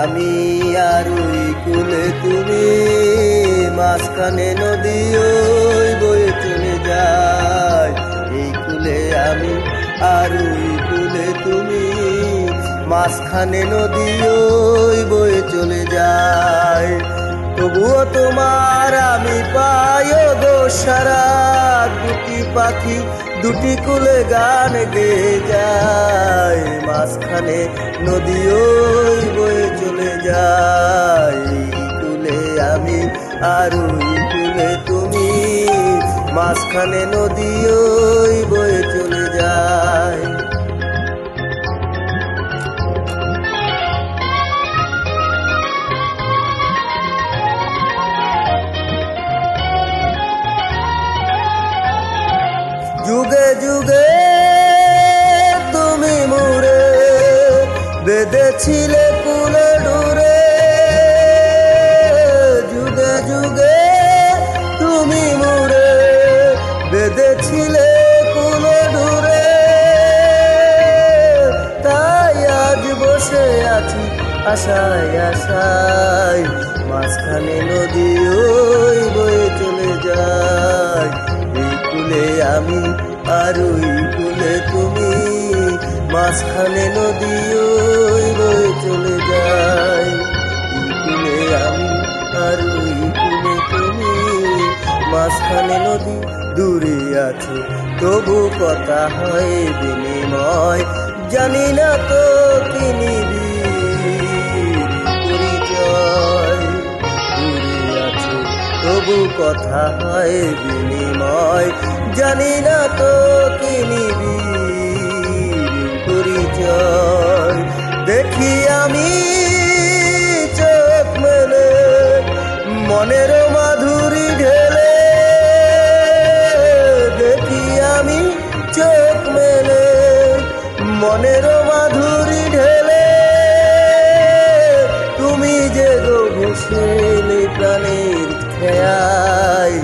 আমি আর ওই কুলে তুমি, মাঝখানে নদী ওই বয়ে চলে যায়। এই কুলে আমি আর ওই কুলে তুমি, মাঝখানে নদী ওই বয়ে চলে যায়। তবুও তোমার আমি পাই গো সারা, দুটি পাখি দুটি কুলে গান গেয়ে যায়। মাঝখানে নদী ওই বয়ে চলে যায়। কুলে আমি আর ওই কুলে তুমি, মাঝখানে নদী ওই বয়ে চলে যায়। যুগে যুগে তুমি মুড়ে বেঁধেছিলে কুলে ডুরে, যুগে যুগে তুমি মুড়ে বেঁধেছিলে কুলে ডুরে। তাই আজ বসে আছি আশায় আশায়, মাঝখানে নদী ওই বয়ে চলে যায়। এই কুলে আমি আর ওই কুলে তুমি, মাঝখানে নদী ওই বয়ে চলে যায়। এই কুলে আমি আর ওই কুলে তুমি, মাঝখানে নদী দূরে আছে তবু কথা হয় বিনিময়। জানি না তো কি নিবিড় পরিচয়, দূরে আছে তবু কথা হয় বিনিময়। জানি না তো কি নিবিড় পরিচয়। দেখি আমি চোখ মেলে মনের মাধুরী ঢেলে, দেখি আমি চোখ মেলে মনের মাধুরী ঢেলে। তুমি যে গো ভেসেলে প্রাণের খেয়ায়,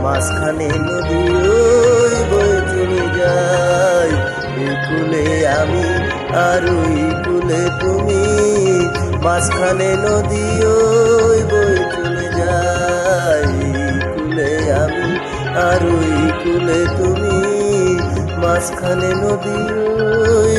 মাঝখানে নদী ওই বয়ে চলে যায়। এই কুলে আমি আর ওই কুলে তুমি, মাঝখানে নদী ওই বয়ে চলে যায়। এই কুলে আমি আর ওই কুলে তুমি, মাঝখানে নদী ওই